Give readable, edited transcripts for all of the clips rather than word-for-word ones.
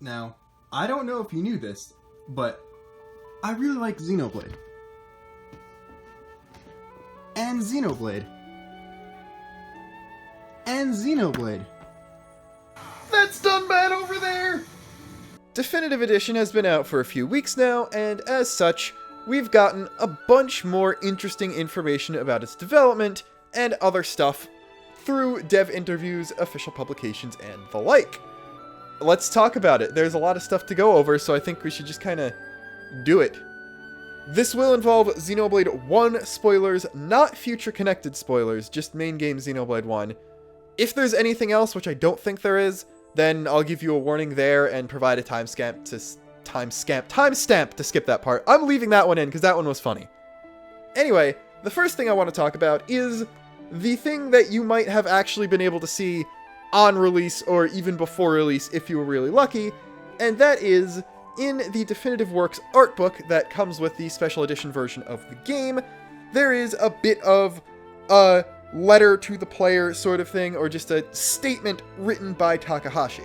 Now, I don't know if you knew this, but I really like Xenoblade. And Xenoblade. And Xenoblade. That's done bad over there! Definitive Edition has been out for a few weeks now, and as such, we've gotten a bunch more interesting information about its development and other stuff through dev interviews, official publications, and the like. Let's talk about it. There's a lot of stuff to go over, so I think we should just kind of do it. This will involve Xenoblade 1 spoilers, not future connected spoilers, just main game Xenoblade 1. If there's anything else, which I don't think there is, then I'll give you a warning there and provide a timestamp to skip that part. I'm leaving that one in because that one was funny. Anyway, the first thing I want to talk about is the thing that you might have actually been able to see on release or even before release if you were really lucky, and that is in the Definitive Works art book that comes with the special edition version of the game. There is a bit of a letter to the player sort of thing, or just a statement written by Takahashi.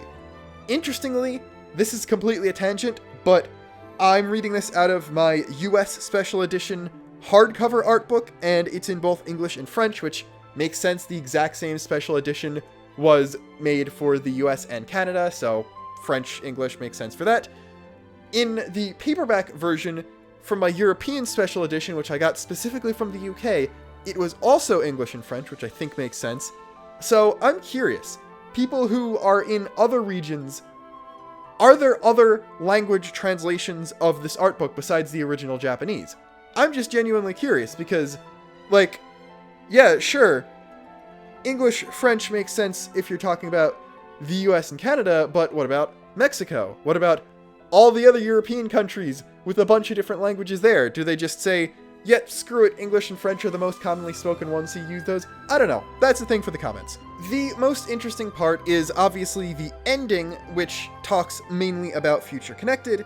Interestingly, this is completely a tangent, but I'm reading this out of my US special edition hardcover art book, and it's in both English and French, which makes sense. The exact same special edition was made for the US and Canada, so French, English makes sense for that. In the paperback version from my European special edition, which I got specifically from the UK, it was also English and French, which I think makes sense. So I'm curious, people who are in other regions, are there other language translations of this art book besides the original Japanese? I'm just genuinely curious because, like, yeah, sure, English, French makes sense if you're talking about the US and Canada, but what about Mexico? What about all the other European countries with a bunch of different languages there? Do they just say, yep, screw it, English and French are the most commonly spoken ones, so you use those? I don't know. That's the thing for the comments. The most interesting part is obviously the ending, which talks mainly about Future Connected,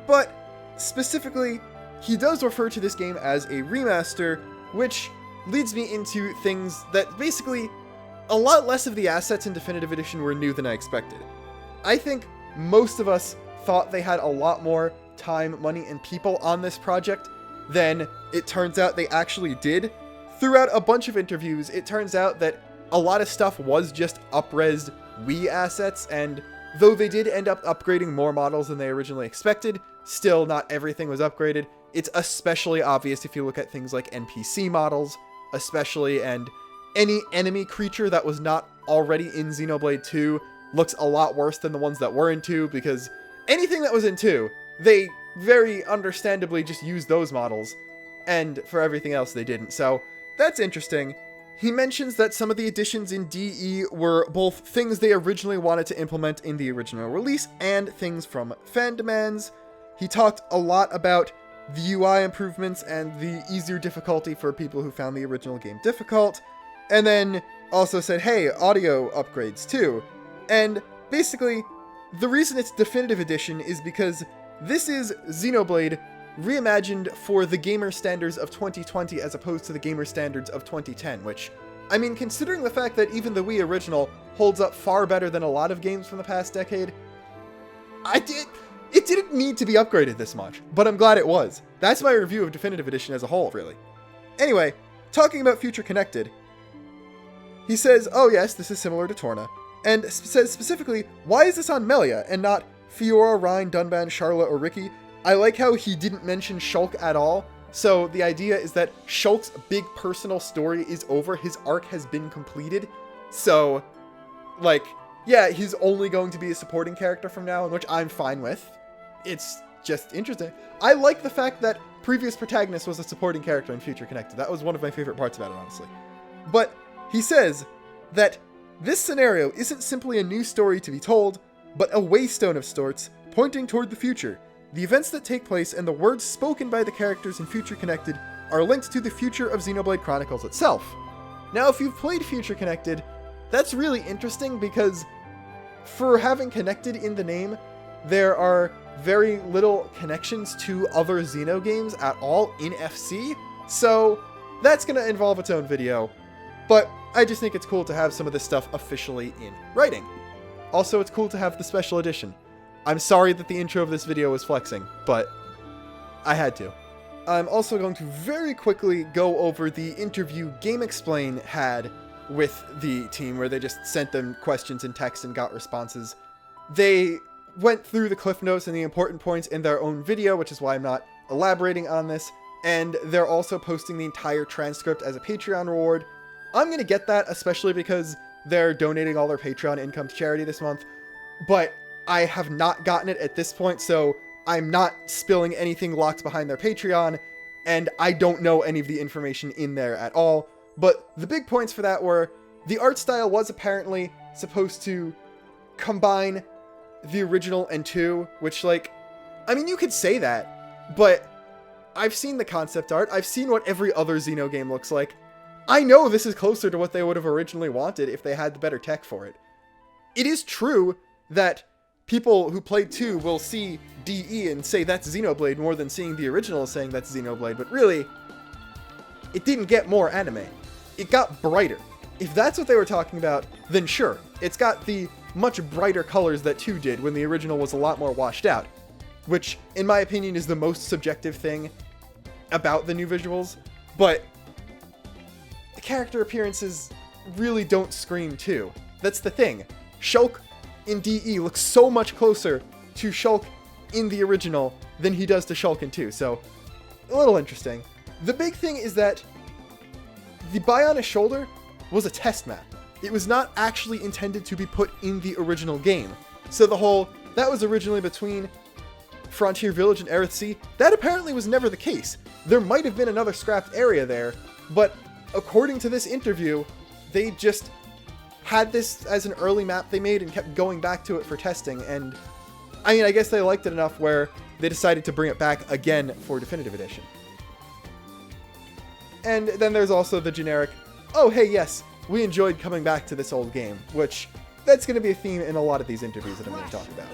but specifically, he does refer to this game as a remaster, which leads me into things that basically, a lot less of the assets in Definitive Edition were new than I expected. I think most of us thought they had a lot more time, money, and people on this project than it turns out they actually did. Throughout a bunch of interviews, it turns out that a lot of stuff was just up-resed Wii assets, and though they did end up upgrading more models than they originally expected, still not everything was upgraded. It's especially obvious if you look at things like NPC models, especially, and any enemy creature that was not already in Xenoblade 2 looks a lot worse than the ones that were in 2, because anything that was in 2, they very understandably just used those models, and for everything else they didn't, so that's interesting. He mentions that some of the additions in DE were both things they originally wanted to implement in the original release and things from fan demands. He talked a lot about the UI improvements and the easier difficulty for people who found the original game difficult, and then also said, hey, audio upgrades too. And basically, the reason it's Definitive Edition is because this is Xenoblade reimagined for the gamer standards of 2020 as opposed to the gamer standards of 2010, which, I mean, considering the fact that even the Wii original holds up far better than a lot of games from the past decade, it didn't need to be upgraded this much, but I'm glad it was. That's my review of Definitive Edition as a whole, really. Anyway, talking about Future Connected, he says, oh yes, this is similar to Torna, and says specifically, why is this on Melia and not Fiora, Rhine, Dunban, Charlotte, or Ricky? I like how he didn't mention Shulk at all, so the idea is that Shulk's big personal story is over, his arc has been completed, so, like, yeah, he's only going to be a supporting character from now on, which I'm fine with. It's just interesting. I like the fact that previous protagonist was a supporting character in Future Connected. That was one of my favorite parts about it, honestly. But he says that this scenario isn't simply a new story to be told, but a waystone of sorts, pointing toward the future. The events that take place and the words spoken by the characters in Future Connected are linked to the future of Xenoblade Chronicles itself. Now, if you've played Future Connected, that's really interesting because for having Connected in the name, there are very little connections to other Xeno games at all in FC, so that's going to involve its own video, but I just think it's cool to have some of this stuff officially in writing. Also, it's cool to have the special edition. I'm sorry that the intro of this video was flexing, but I had to. I'm also going to very quickly go over the interview GameXplain had with the team, where they just sent them questions in text and got responses. They went through the cliff notes and the important points in their own video, which is why I'm not elaborating on this, and they're also posting the entire transcript as a Patreon reward. I'm going to get that, especially because they're donating all their Patreon income to charity this month, but I have not gotten it at this point, so I'm not spilling anything locked behind their Patreon, and I don't know any of the information in there at all. But the big points for that were, the art style was apparently supposed to combine the original and 2, which, like, I mean, you could say that, but I've seen the concept art, I've seen what every other Xeno game looks like. I know this is closer to what they would have originally wanted if they had the better tech for it. It is true that people who played 2 will see DE and say that's Xenoblade more than seeing the original saying that's Xenoblade, but really, it didn't get more anime. It got brighter. If that's what they were talking about, then sure, it's got the much brighter colors that 2 did when the original was a lot more washed out, which, in my opinion, is the most subjective thing about the new visuals, but the character appearances really don't scream 2. That's the thing. Shulk in DE looks so much closer to Shulk in the original than he does to Shulk in 2, so a little interesting. The big thing is that the Bionic shoulder was a test map. It was not actually intended to be put in the original game. So that was originally between Frontier Village and Aerith Sea, that apparently was never the case. There might have been another scrapped area there, but according to this interview, they just had this as an early map they made and kept going back to it for testing, and I mean, I guess they liked it enough where they decided to bring it back again for Definitive Edition. And then there's also the generic, oh hey yes, we enjoyed coming back to this old game, which that's going to be a theme in a lot of these interviews that I'm going to talk about.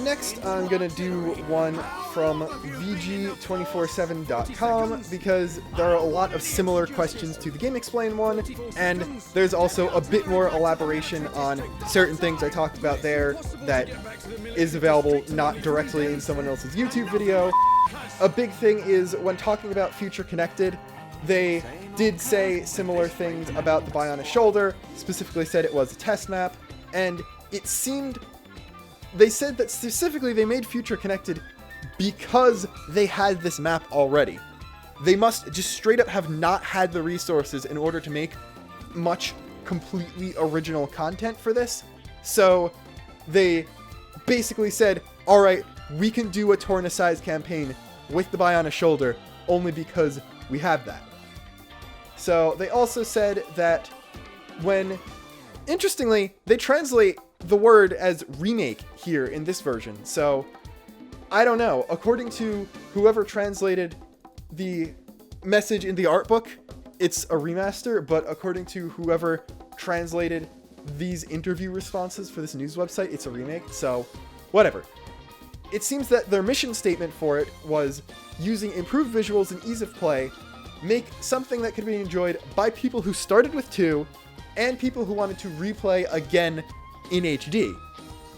Next, I'm going to do one from VG247.com, because there are a lot of similar questions to the GameXplain one, and there's also a bit more elaboration on certain things I talked about there that is available not directly in someone else's YouTube video. A big thing is, when talking about Future Connected, they did say similar things about the Bionic shoulder, specifically said it was a test map, and it seemed... They said that specifically they made Future Connected because they had this map already. They must just straight up have not had the resources in order to make much completely original content for this. So they basically said, alright, we can do a Torna-sized campaign with the Bionic shoulder only because we have that. So they also said that when... Interestingly, they translate the word as remake here in this version, so I don't know. According to whoever translated the message in the art book, it's a remaster, but according to whoever translated these interview responses for this news website, it's a remake, so whatever. It seems that their mission statement for it was, using improved visuals and ease of play, make something that could be enjoyed by people who started with 2 and people who wanted to replay again in HD.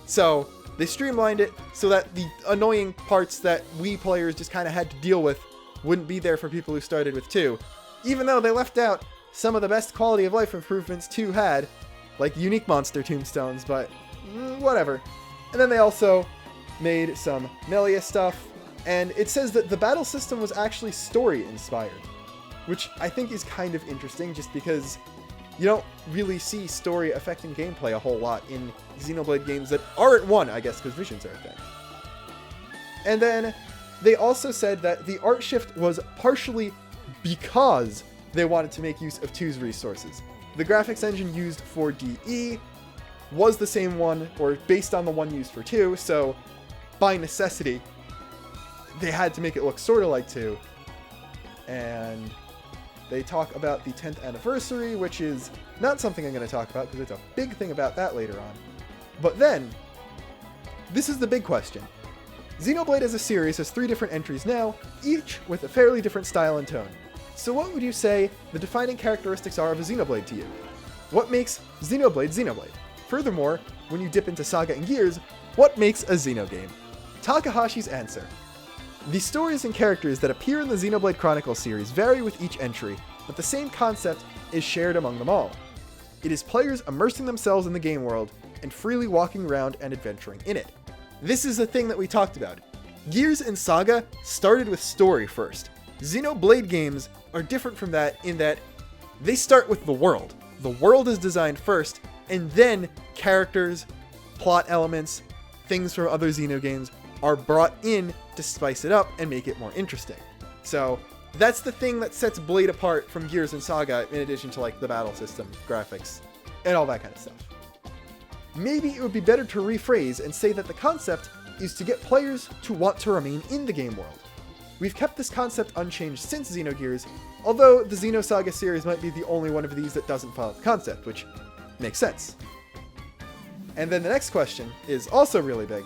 So they streamlined it so that the annoying parts that we players just kind of had to deal with wouldn't be there for people who started with 2, even though they left out some of the best quality of life improvements 2 had, like unique monster tombstones, but whatever. And then they also made some Melia stuff, and it says that the battle system was actually story inspired, which I think is kind of interesting, just because you don't really see story affecting gameplay a whole lot in Xenoblade games that aren't 1, I guess, because visions are a thing. And then they also said that the art shift was partially because they wanted to make use of 2's resources. The graphics engine used for DE was the same one, or based on the one used for 2, so by necessity, they had to make it look sort of like 2. And they talk about the 10th anniversary, which is not something I'm going to talk about because there's a big thing about that later on. But then, this is the big question. Xenoblade as a series has 3 different entries now, each with a fairly different style and tone. So what would you say the defining characteristics are of a Xenoblade to you? What makes Xenoblade Xenoblade? Furthermore, when you dip into Saga and Gears, what makes a Xeno game? Takahashi's answer. The stories and characters that appear in the Xenoblade Chronicles series vary with each entry, but the same concept is shared among them all. It is players immersing themselves in the game world and freely walking around and adventuring in it. This is the thing that we talked about. Gears and Saga started with story first. Xenoblade games are different from that in that they start with the world. The world is designed first, and then characters, plot elements, things from other Xeno games are brought in to spice it up and make it more interesting. So that's the thing that sets Blade apart from Gears and Saga, in addition to like the battle system, graphics, and all that kind of stuff. Maybe it would be better to rephrase and say that the concept is to get players to want to remain in the game world. We've kept this concept unchanged since Xenogears, although the Xenosaga series might be the only one of these that doesn't follow the concept, which makes sense. And then the next question is also really big.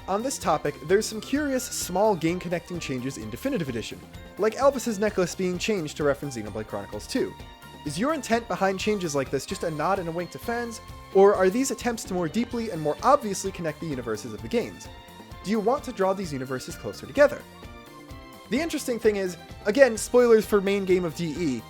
On this topic, there's some curious small game-connecting changes in Definitive Edition, like Alvis's necklace being changed to reference Xenoblade Chronicles 2. Is your intent behind changes like this just a nod and a wink to fans, or are these attempts to more deeply and more obviously connect the universes of the games? Do you want to draw these universes closer together? The interesting thing is, again, spoilers for main game of DE,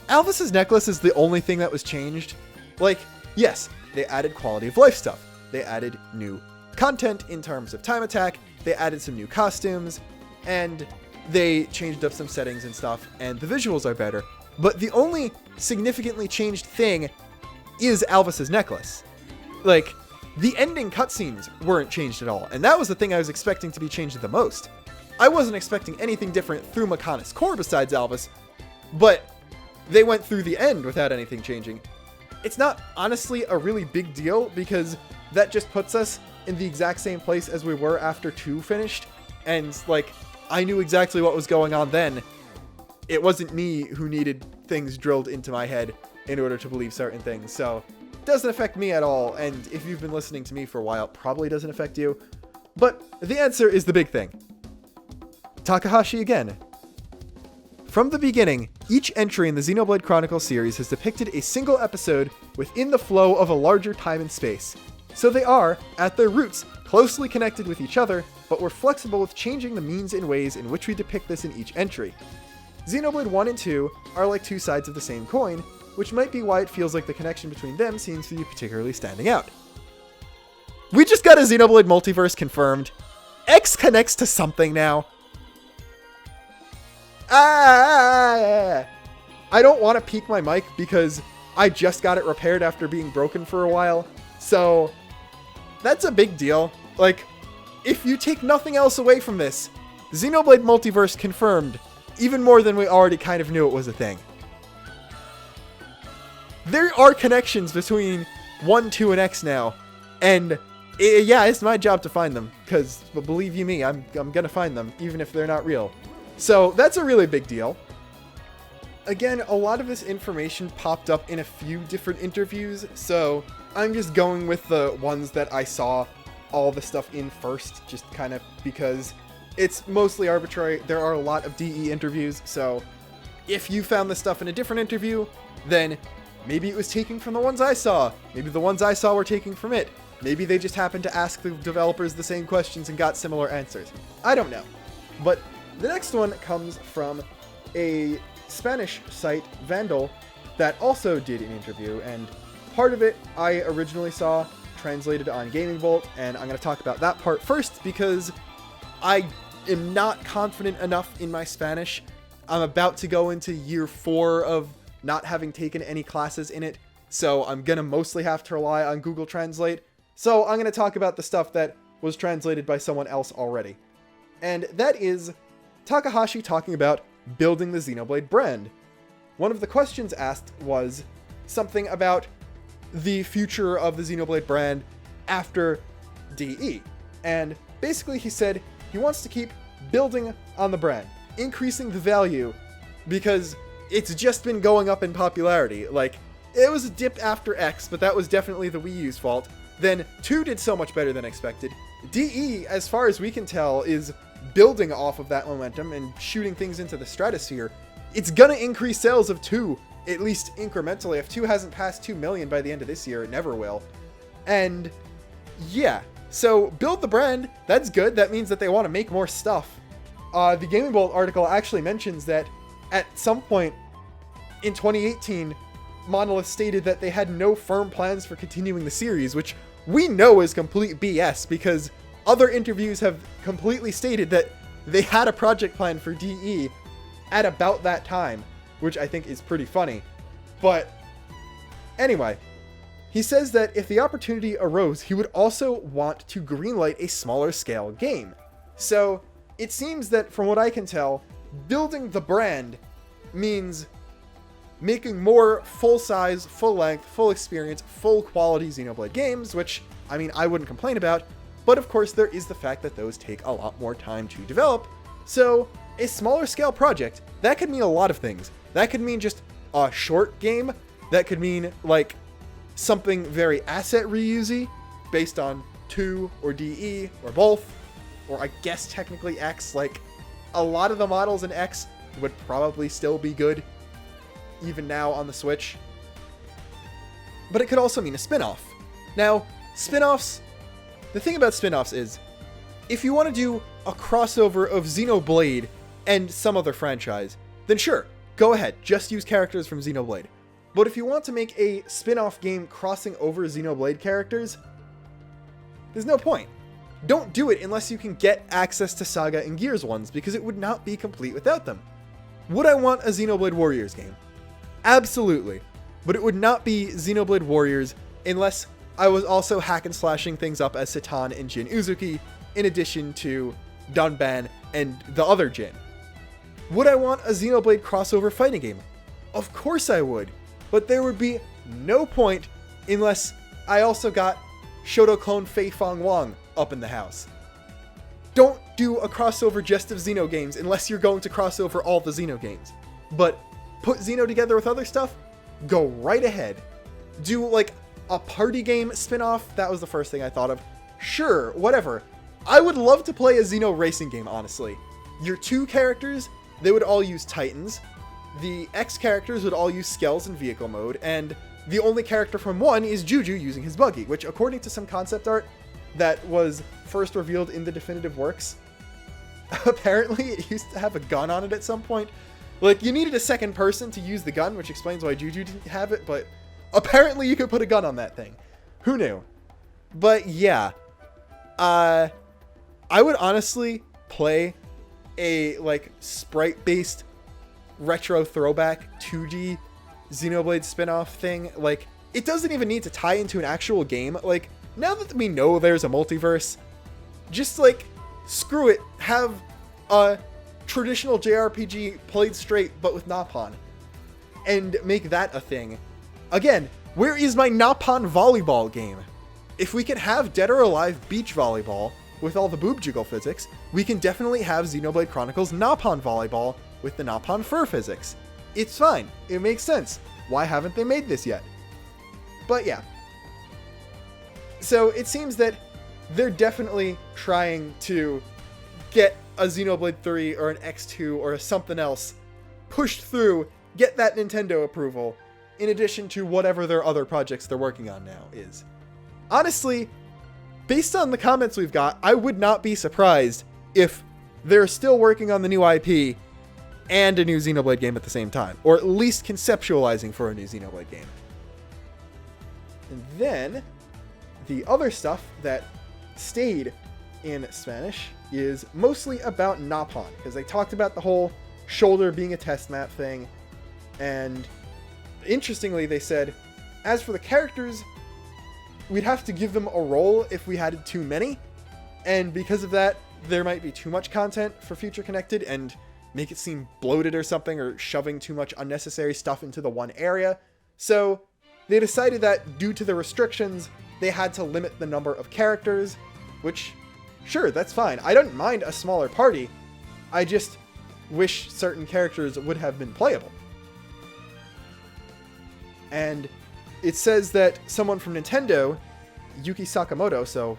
Alvis's necklace is the only thing that was changed. Like, yes, they added quality of life stuff, they added new content in terms of time attack, they added some new costumes, and they changed up some settings and stuff, and the visuals are better. But the only significantly changed thing is Alvis's necklace. Like, the ending cutscenes weren't changed at all, and that was the thing I was expecting to be changed the most. I wasn't expecting anything different through Makana's core besides Alvis, but they went through the end without anything changing. It's not honestly a really big deal, because that just puts us in the exact same place as we were after 2 finished, and like, I knew exactly what was going on then. It wasn't me who needed things drilled into my head in order to believe certain things, so it doesn't affect me at all, and if you've been listening to me for a while, it probably doesn't affect you. But the answer is the big thing. Takahashi again. From the beginning, each entry in the Xenoblade Chronicles series has depicted a single episode within the flow of a larger time and space. So they are, at their roots, closely connected with each other, but we're flexible with changing the means and ways in which we depict this in each entry. Xenoblade 1 and 2 are like two sides of the same coin, which might be why it feels like the connection between them seems to be particularly standing out. We just got a Xenoblade multiverse confirmed. X connects to something now. I don't want to peek my mic because I just got it repaired after being broken for a while, so that's a big deal. Like, if you take nothing else away from this, Xenoblade multiverse confirmed, even more than we already kind of knew it was a thing. There are connections between 1, 2, and X now, and yeah, it's my job to find them, because believe you me, I'm gonna find them, even if they're not real. So that's a really big deal. Again, a lot of this information popped up in a few different interviews, so I'm just going with the ones that I saw all the stuff in first, just kind of because it's mostly arbitrary. There are a lot of DE interviews, so if you found this stuff in a different interview, then maybe it was taken from the ones I saw. Maybe the ones I saw were taken from it. Maybe they just happened to ask the developers the same questions and got similar answers. I don't know. But the next one comes from a Spanish site, Vandal, that also did an interview, and part of it I originally saw translated on Gaming Bolt, and I'm going to talk about that part first because I am not confident enough in my Spanish. I'm about to go into year 4 of not having taken any classes in it, so I'm going to mostly have to rely on Google Translate. So I'm going to talk about the stuff that was translated by someone else already. And that is Takahashi talking about building the Xenoblade brand. One of the questions asked was something about the future of the Xenoblade brand after DE. And basically he said he wants to keep building on the brand, increasing the value, because it's just been going up in popularity. Like, it was a dip after X, but that was definitely the Wii U's fault. Then 2 did so much better than expected. DE, as far as we can tell, is building off of that momentum and shooting things into the stratosphere. It's gonna increase sales of 2, at least incrementally. If 2 hasn't passed 2 million by the end of this year, it never will. And yeah, so build the brand. That's good. That means that they want to make more stuff. The Gaming Bolt article actually mentions that at some point in 2018, Monolith stated that they had no firm plans for continuing the series, which we know is complete BS because other interviews have completely stated that they had a project plan for DE at about that time, which I think is pretty funny. But anyway, he says that if the opportunity arose, he would also want to greenlight a smaller scale game. So it seems that from what I can tell, building the brand means making more full-size, full-length, full experience, full-quality Xenoblade games, which, I mean, I wouldn't complain about, but of course there is the fact that those take a lot more time to develop. So a smaller scale project, that could mean a lot of things. That could mean just a short game. That could mean, like, something very asset reusey, based on 2 or DE, or both, or I guess technically X. Like, a lot of the models in X would probably still be good, even now on the Switch. But it could also mean a spin-off. Now, spin-offs, the thing about spin-offs is, if you want to do a crossover of Xenoblade and some other franchise, then sure, go ahead, just use characters from Xenoblade. But if you want to make a spin-off game crossing over Xenoblade characters, there's no point. Don't do it unless you can get access to Saga and Gears ones, because it would not be complete without them. Would I want a Xenoblade Warriors game? Absolutely. But it would not be Xenoblade Warriors unless I was also hack and slashing things up as Satan and Jin Uzuki, in addition to Dunban and the other Jin. Would I want a Xenoblade crossover fighting game? Of course I would. But there would be no point unless I also got Shoto clone Fei Fong Wang up in the house. Don't do a crossover just of Xeno games unless you're going to cross over all the Xeno games. But put Xeno together with other stuff, go right ahead. Do like a party game spin-off, that was the first thing I thought of. Sure, whatever. I would love to play a Xeno racing game, honestly. Your 2 characters, they would all use Titans. The X characters would all use Skells in vehicle mode, and the only character from 1 is Juju using his buggy, which according to some concept art that was first revealed in the definitive works, apparently it used to have a gun on it at some point. Like, you needed a second person to use the gun, which explains why Juju didn't have it, but apparently you could put a gun on that thing. Who knew? But yeah, I would honestly play a, like, sprite-based retro throwback 2D Xenoblade spin-off thing. Like, it doesn't even need to tie into an actual game. Like, now that we know there's a multiverse, just, like, screw it. Have a traditional JRPG played straight, but with Napon. And make that a thing. Again, where is my Napon volleyball game? If we can have Dead or Alive beach volleyball with all the boob jiggle physics, we can definitely have Xenoblade Chronicles Napon volleyball with the Napon fur physics. It's fine. It makes sense. Why haven't they made this yet? But yeah. So it seems that they're definitely trying to get a Xenoblade 3 or an X2 or something else pushed through, get that Nintendo approval, in addition to whatever their other projects they're working on now is. Honestly, based on the comments we've got, I would not be surprised if they're still working on the new IP and a new Xenoblade game at the same time, or at least conceptualizing for a new Xenoblade game. And then, the other stuff that stayed in Spanish is mostly about Napon, because they talked about the whole shoulder being a test map thing, and interestingly they said, as for the characters, we'd have to give them a role if we had too many, and because of that, there might be too much content for Future Connected, and make it seem bloated or something, or shoving too much unnecessary stuff into the one area. So they decided that due to the restrictions, they had to limit the number of characters, which, sure, that's fine. I don't mind a smaller party. I just wish certain characters would have been playable. And it says that someone from Nintendo, Yuki Sakamoto, so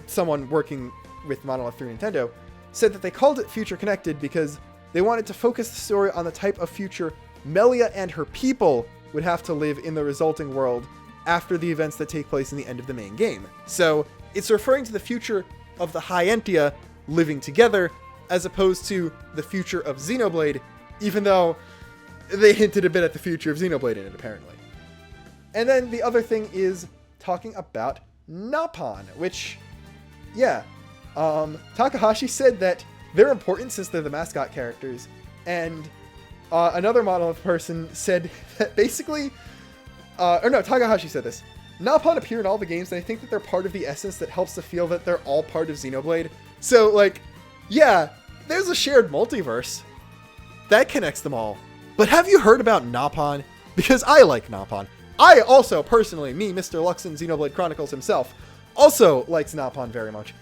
someone working with Monolith through Nintendo, said that they called it Future Connected because they wanted to focus the story on the type of future Melia and her people would have to live in the resulting world, after the events that take place in the end of the main game. So it's referring to the future of the High Entia living together, as opposed to the future of Xenoblade, even though they hinted a bit at the future of Xenoblade in it, apparently. And then the other thing is talking about Napon, which, yeah, Takahashi said that they're important since they're the mascot characters, and another Monolith person said that basically, Takahashi said this. Napon appear in all the games, and I think that they're part of the essence that helps to feel that they're all part of Xenoblade. So, like, yeah, there's a shared multiverse. That connects them all. But have you heard about Napon? Because I like Napon. I also, personally, me, Mr. Luxon, Xenoblade Chronicles himself, also likes Napon very much.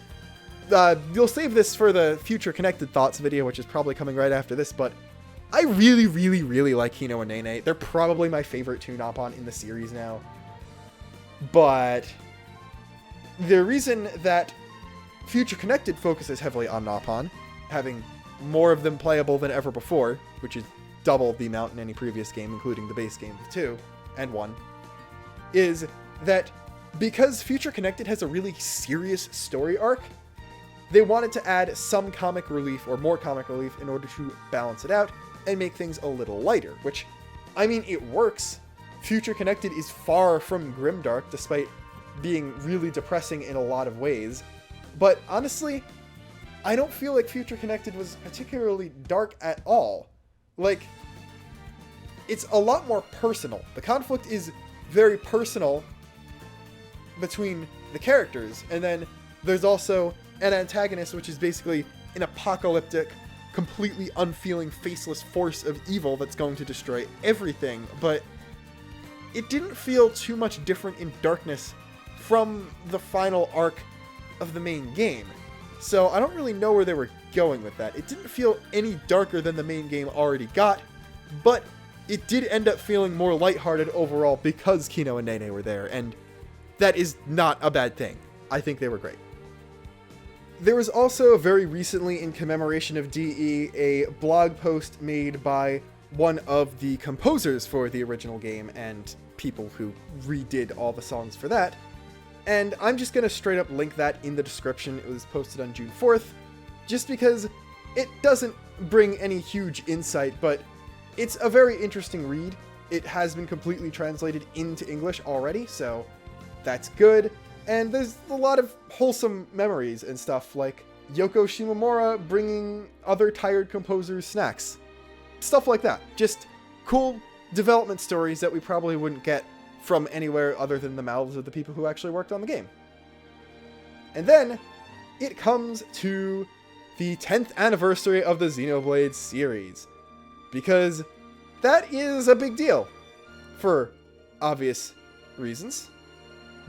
You'll save this for the future Connected Thoughts video, which is probably coming right after this, but I really, really, really like Hino and Nene. They're probably my favorite two Napon in the series now. But the reason that Future Connected focuses heavily on Napon, having more of them playable than ever before, which is double the amount in any previous game, including the base game of 2 and 1, is that because Future Connected has a really serious story arc, they wanted to add some comic relief, or more comic relief, in order to balance it out and make things a little lighter, which, I mean, it works. Future Connected is far from grimdark, despite being really depressing in a lot of ways. But honestly, I don't feel like Future Connected was particularly dark at all. Like, it's a lot more personal. The conflict is very personal between the characters, and then there's also an antagonist, which is basically an apocalyptic, completely unfeeling, faceless force of evil that's going to destroy everything. But it didn't feel too much different in darkness from the final arc of the main game. So I don't really know where they were going with that. It didn't feel any darker than the main game already got, but it did end up feeling more lighthearted overall because Kino and Nene were there, and that is not a bad thing. I think they were great. There was also very recently, in commemoration of DE, a blog post made by one of the composers for the original game and people who redid all the songs for that. And I'm just going to straight up link that in the description. It was posted on June 4th, just because it doesn't bring any huge insight, but it's a very interesting read. It has been completely translated into English already, so that's good. And there's a lot of wholesome memories and stuff, like Yoko Shimomura bringing other tired composers snacks. Stuff like that. Just cool development stories that we probably wouldn't get from anywhere other than the mouths of the people who actually worked on the game. And then it comes to the 10th anniversary of the Xenoblade series, because that is a big deal for obvious reasons.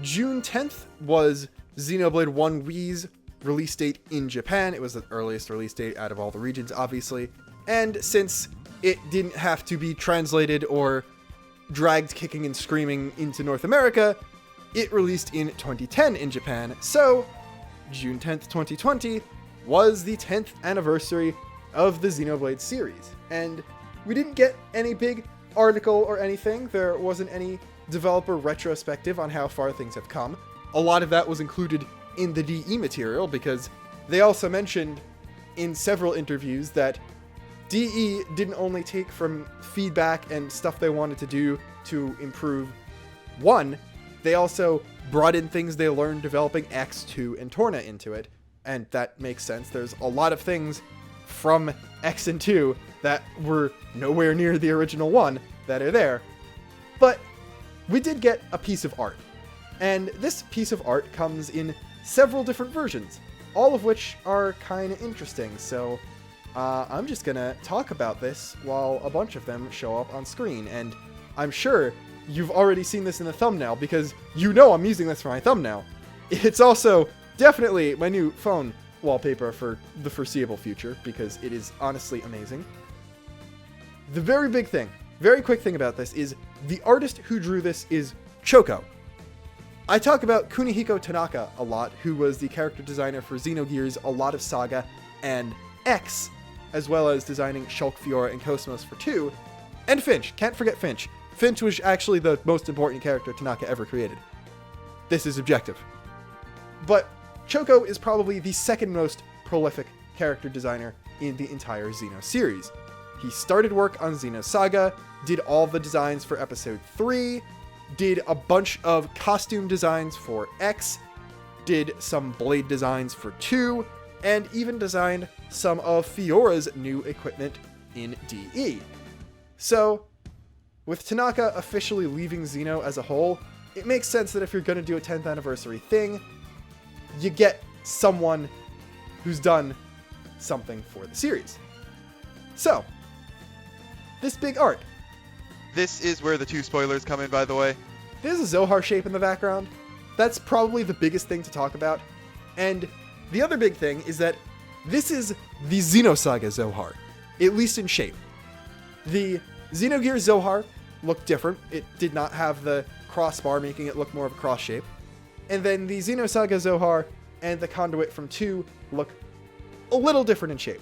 June 10th was Xenoblade 1 Wii's release date in Japan. It was the earliest release date out of all the regions, obviously. And since it didn't have to be translated or dragged kicking and screaming into North America, it released in 2010 in Japan. So, June 10th, 2020 was the 10th anniversary of the Xenoblade series. And we didn't get any big article or anything. There wasn't any developer retrospective on how far things have come. A lot of that was included in the DE material, because they also mentioned in several interviews that DE didn't only take from feedback and stuff they wanted to do to improve 1, they also brought in things they learned developing X, 2, and Torna into it, and that makes sense. There's a lot of things from X and 2 that were nowhere near the original 1 that are there, but we did get a piece of art, and this piece of art comes in several different versions, all of which are kind of interesting, so I'm just gonna talk about this while a bunch of them show up on screen, and I'm sure you've already seen this in the thumbnail, because you know I'm using this for my thumbnail. It's also definitely my new phone wallpaper for the foreseeable future, because it is honestly amazing. The very big thing, very quick thing about this is the artist who drew this is Choco. I talk about Kunihiko Tanaka a lot, who was the character designer for Xenogears, a lot of Saga, and X, as well as designing Shulk, Fiora, and Cosmos for 2, and Finch. Can't forget Finch. Finch was actually the most important character Tanaka ever created. This is objective. But Choco is probably the second most prolific character designer in the entire Xeno series. He started work on Xenosaga, did all the designs for Episode 3, did a bunch of costume designs for X, did some blade designs for 2, and even designed some of Fiora's new equipment in DE. So, with Tanaka officially leaving Xeno as a whole, it makes sense that if you're going to do a 10th anniversary thing, you get someone who's done something for the series. So, this big art. This is where the 2 spoilers come in, by the way. There's a Zohar shape in the background. That's probably the biggest thing to talk about. And the other big thing is that this is the Xenosaga Zohar, at least in shape. The Xenogears Zohar looked different. It did not have the crossbar, making it look more of a cross shape. And then the Xenosaga Zohar and the conduit from 2 look a little different in shape.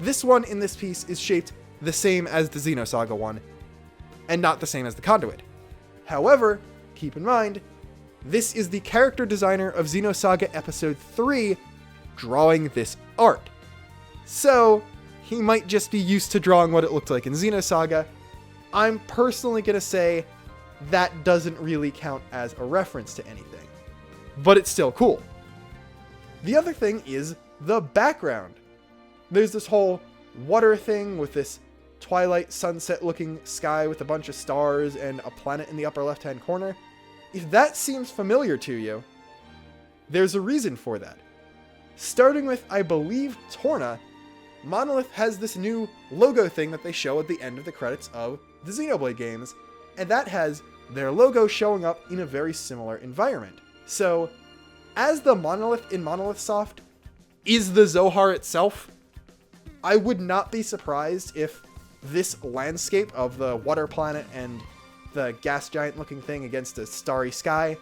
This one in this piece is shaped the same as the Xenosaga one, and not the same as the conduit. However, keep in mind, this is the character designer of Xenosaga Episode 3 drawing this art. So, he might just be used to drawing what it looked like in Xenosaga. I'm personally going to say that doesn't really count as a reference to anything. But it's still cool. The other thing is the background. There's this whole water thing with this twilight sunset looking sky with a bunch of stars and a planet in the upper left hand corner. If that seems familiar to you, there's a reason for that. Starting with, I believe, Torna, Monolith has this new logo thing that they show at the end of the credits of the Xenoblade games, and that has their logo showing up in a very similar environment. So, as the monolith in Monolith Soft is the Zohar itself, I would not be surprised if this landscape of the water planet and the gas giant looking thing against a starry sky,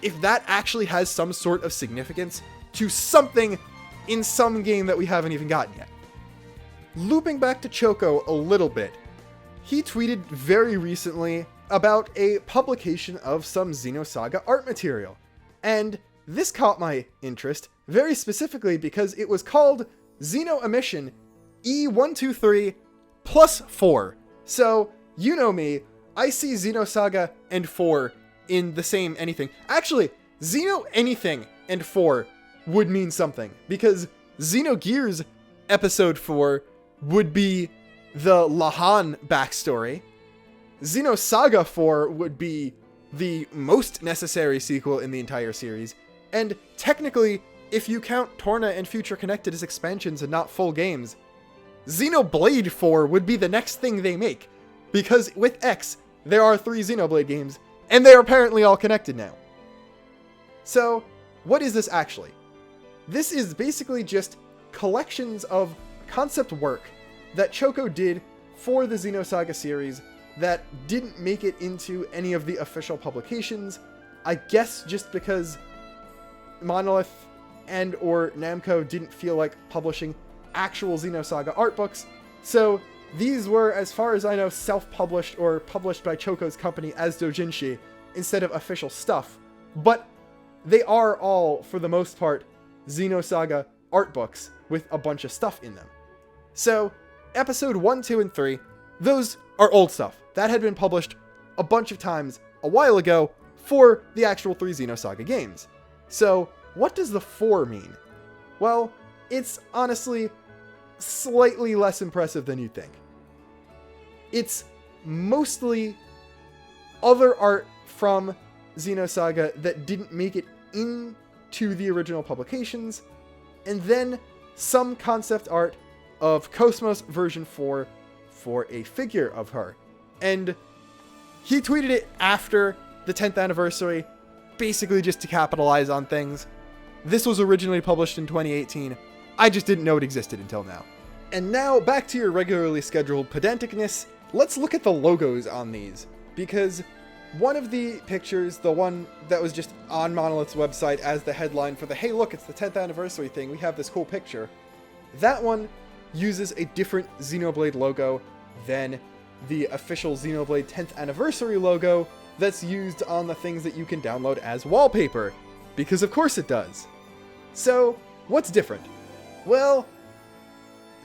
if that actually has some sort of significance to something in some game that we haven't even gotten yet. Looping back to Choco a little bit, he tweeted very recently about a publication of some Xenosaga art material, and this caught my interest very specifically because it was called Xeno Emission E123 plus 4. So, you know me, I see Xenosaga and 4 in the same anything. Actually, Xeno anything and 4 would mean something, because Xenogears Episode 4 would be the Lahan backstory. Xenosaga 4 would be the most necessary sequel in the entire series, and technically, if you count Torna and Future Connected as expansions and not full games, Xenoblade 4 would be the next thing they make, because with X, there are 3 Xenoblade games, and they're apparently all connected now. So, what is this actually? This is basically just collections of concept work that Choco did for the Xenosaga series that didn't make it into any of the official publications, I guess just because Monolith and or Namco didn't feel like publishing actual Xenosaga art books, so these were, as far as I know, self-published or published by Choco's company as doujinshi instead of official stuff, but they are all, for the most part, Xenosaga art books with a bunch of stuff in them. So, Episode 1, 2, and 3, those are old stuff. That had been published a bunch of times a while ago for the actual 3 Xenosaga games. So, what does the 4 mean? Well, it's honestly slightly less impressive than you'd think. It's mostly other art from Xenosaga that didn't make it into the original publications, and then some concept art of Cosmos version 4 for a figure of her. And he tweeted it after the 10th anniversary, basically just to capitalize on things. This was originally published in 2018. I just didn't know it existed until now. And now, back to your regularly scheduled pedanticness, let's look at the logos on these, because one of the pictures, the one that was just on Monolith's website as the headline for the "Hey look, it's the 10th anniversary thing, we have this cool picture," that one uses a different Xenoblade logo than the official Xenoblade 10th anniversary logo that's used on the things that you can download as wallpaper, because of course it does. So, what's different? Well,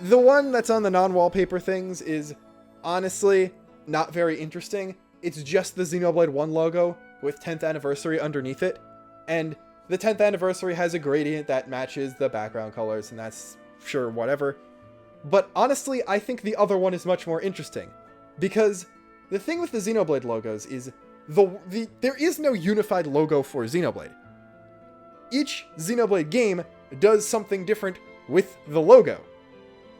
the one that's on the non-wallpaper things is honestly not very interesting. It's just the Xenoblade 1 logo with 10th anniversary underneath it, and the 10th anniversary has a gradient that matches the background colors, and that's sure whatever. But honestly, I think the other one is much more interesting, because the thing with the Xenoblade logos is there is no unified logo for Xenoblade. Each Xenoblade game does something different with the logo.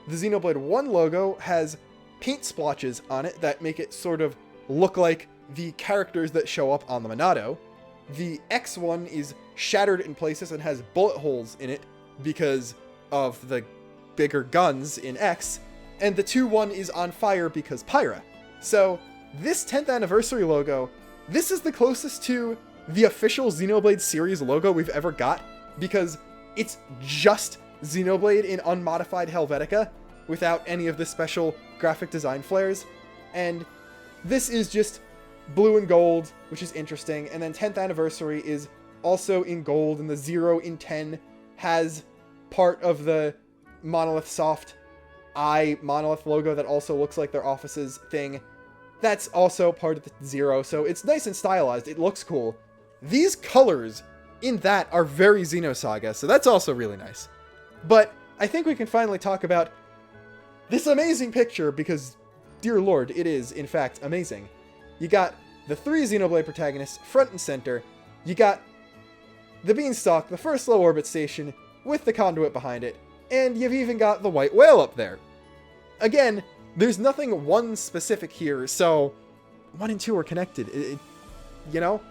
The Xenoblade 1 logo has paint splotches on it that make it sort of look like the characters that show up on the Monado. The X one is shattered in places and has bullet holes in it because of the bigger guns in X, and the 2-1 is on fire because Pyra. So this 10th anniversary logo, this is the closest to the official Xenoblade series logo we've ever got, because it's just Xenoblade in unmodified Helvetica without any of the special graphic design flares, and this is just blue and gold, which is interesting. And then 10th anniversary is also in gold, and the 0 in 10 has part of the Monolith Soft Eye Monolith logo that also looks like their offices thing. That's also part of the 0, so it's nice and stylized. It looks cool. These colors in that are very Xenosaga, so that's also really nice. But I think we can finally talk about this amazing picture, because, dear lord, it is, in fact, amazing. You got the 3 Xenoblade protagonists front and center. You got the Beanstalk, the first low orbit station, with the conduit behind it. And you've even got the White Whale up there. Again, there's nothing one specific here, so 1 and 2 are connected, you know?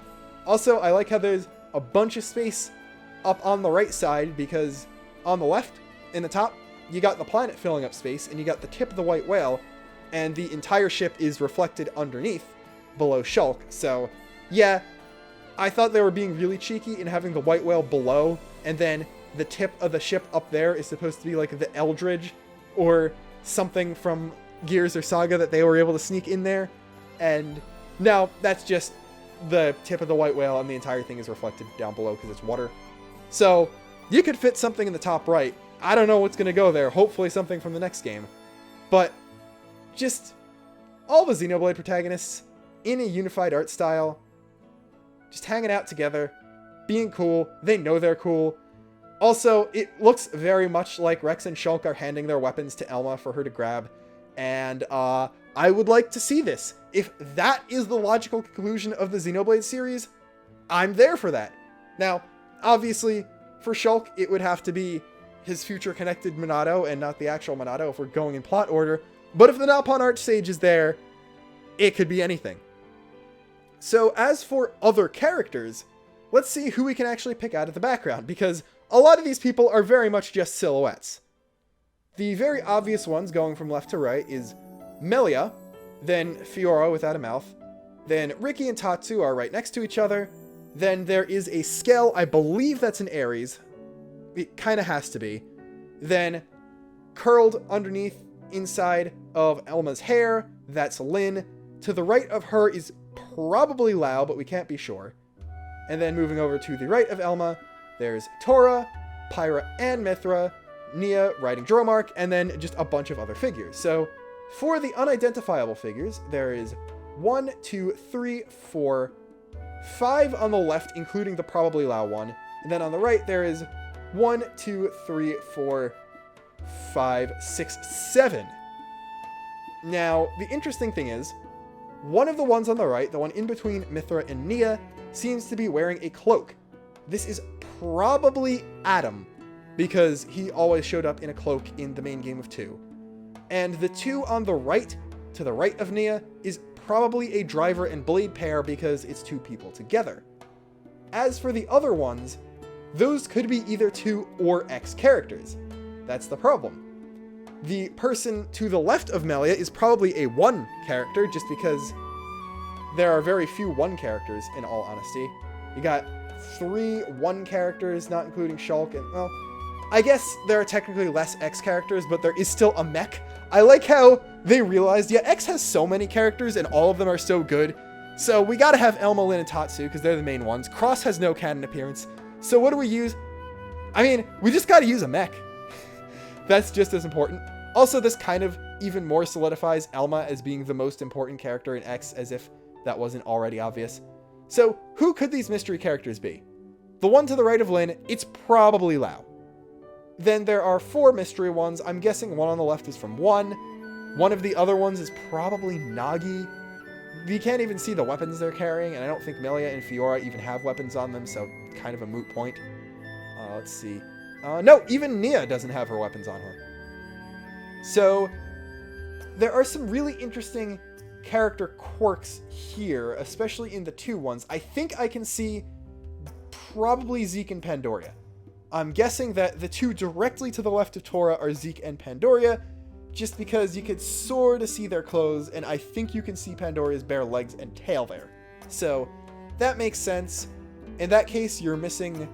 Also, I like how there's a bunch of space up on the right side, because on the left, in the top, you got the planet filling up space, and you got the tip of the White Whale, and the entire ship is reflected underneath, below Shulk. So, yeah, I thought they were being really cheeky in having the White Whale below, and then the tip of the ship up there is supposed to be like the Eldridge, or something from Gears or Saga that they were able to sneak in there. And no, that's just the tip of the White Whale, and the entire thing is reflected down below because it's water. So, you could fit something in the top right. I don't know what's going to go there. Hopefully something from the next game. But just all the Xenoblade protagonists in a unified art style, just hanging out together, being cool. They know they're cool. Also, it looks very much like Rex and Shulk are handing their weapons to Elma for her to grab. And I would like to see this. If that is the logical conclusion of the Xenoblade series, I'm there for that. Now, obviously, for Shulk, it would have to be his future connected Monado and not the actual Monado if we're going in plot order. But if the Nalpon Archsage is there, it could be anything. So as for other characters, let's see who we can actually pick out of the background, because a lot of these people are very much just silhouettes. The very obvious ones going from left to right is Melia, then Fiora without a mouth, then Ricky and Tatsu are right next to each other, then there is a Skell, I believe that's an Ares, it kind of has to be, then curled underneath inside of Elma's hair, that's Lyn, to the right of her is probably Lao, but we can't be sure, and then moving over to the right of Elma, there's Tora, Pyra and Mithra, Nia riding Dromark, and then just a bunch of other figures. So, for the unidentifiable figures, there is 1, 2, 3, 4, 5 on the left, including the probably Lao one, and then on the right there is 1, 2, 3, 4, 5, 6, 7. Now, the interesting thing is, one of the ones on the right, the one in between Mithra and Nia, seems to be wearing a cloak. This is probably Adam, because he always showed up in a cloak in the main game of 2. And the 2 on the right, to the right of Nia, is probably a driver and blade pair because it's 2 people together. As for the other ones, those could be either 2 or X characters. That's the problem. The person to the left of Melia is probably a 1 character, just because there are very few 1 characters, in all honesty. You got 3 1 characters, not including Shulk, and, well, I guess there are technically less X characters, but there is still a mech. I like how they realized, yeah, X has so many characters and all of them are so good. So we gotta have Elma, Lyn, and Tatsu because they're the main ones. Cross has no canon appearance. So what do we use? I mean, we just gotta use a mech. That's just as important. Also, this kind of even more solidifies Elma as being the most important character in X, as if that wasn't already obvious. So who could these mystery characters be? The one to the right of Lyn, it's probably Lao. Then there are 4 mystery ones. I'm guessing one on the left is from 1. One of the other ones is probably Nagi. You can't even see the weapons they're carrying, and I don't think Melia and Fiora even have weapons on them, so kind of a moot point. Let's see. No, even Nia doesn't have her weapons on her. So there are some really interesting character quirks here, especially in the 2 ones. I think I can see probably Zeke and Pandoria. I'm guessing that the 2 directly to the left of Tora are Zeke and Pandoria, just because you could sort of see their clothes, and I think you can see Pandoria's bare legs and tail there. So that makes sense. In that case, you're missing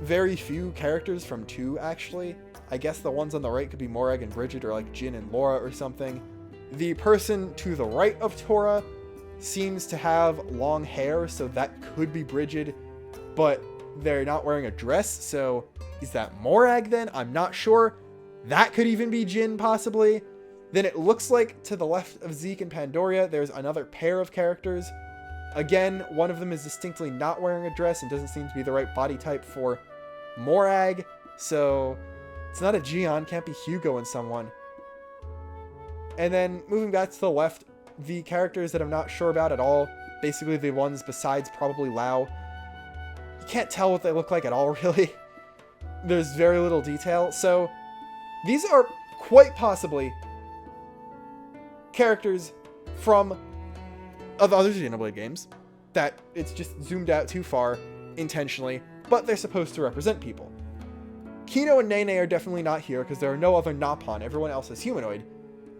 very few characters from 2, actually. I guess the ones on the right could be Morag and Bridget, or like Jin and Laura or something. The person to the right of Tora seems to have long hair, so that could be Bridget, but they're not wearing a dress, so is that Morag then? I'm not sure. That could even be Jin, possibly. Then it looks like to the left of Zeke and Pandoria, there's another pair of characters. Again, one of them is distinctly not wearing a dress and doesn't seem to be the right body type for Morag, so it's not a Gion, can't be Hugo and someone. And then moving back to the left, the characters that I'm not sure about at all, basically the ones besides probably Lao. You can't tell what they look like at all, really. There's very little detail. So these are quite possibly characters from other Xenoblade games that it's just zoomed out too far intentionally, but they're supposed to represent people. Kino and Nene are definitely not here because there are no other Napon. Everyone else is humanoid.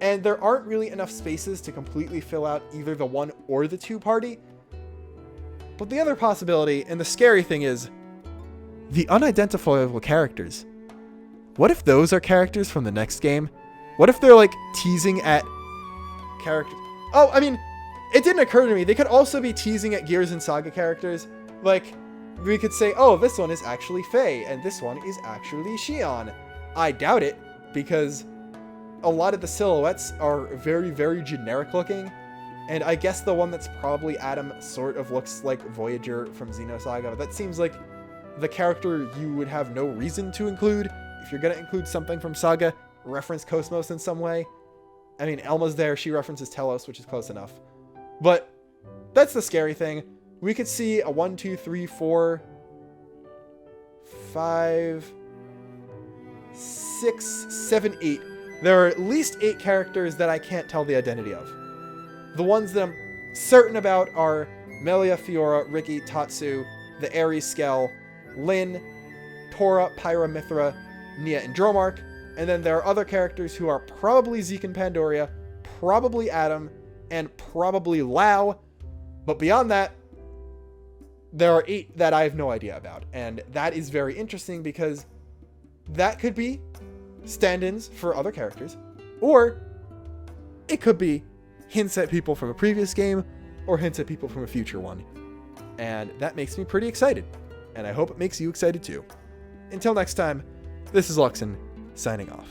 And there aren't really enough spaces to completely fill out either the 1 or the 2 party. But the other possibility, and the scary thing is, the unidentifiable characters. What if those are characters from the next game? What if they're like teasing at characters? Oh, I mean, it didn't occur to me. They could also be teasing at Gears and Saga characters. Like, we could say, oh, this one is actually Faye, and this one is actually Xion. I doubt it, because a lot of the silhouettes are very, very generic looking. And I guess the one that's probably Adam sort of looks like Voyager from Xenosaga, but that seems like the character you would have no reason to include. If you're going to include something from Saga, reference Cosmos in some way. I mean, Elma's there, she references Telos, which is close enough. But that's the scary thing. We could see a 1, 2, 3, 4, 5, 6, 7, 8. There are at least 8 characters that I can't tell the identity of. The ones that I'm certain about are Melia, Fiora, Riki, Tatsu, the Ares Skell, Lyn, Tora, Pyra, Mithra, Nia, and Dromark. And then there are other characters who are probably Zeke and Pandoria, probably Adam, and probably Lao. But beyond that, there are 8 that I have no idea about. And that is very interesting because that could be stand-ins for other characters, or it could be hints at people from a previous game or hints at people from a future one. And that makes me pretty excited. And I hope it makes you excited too. Until next time, this is Luxon, signing off.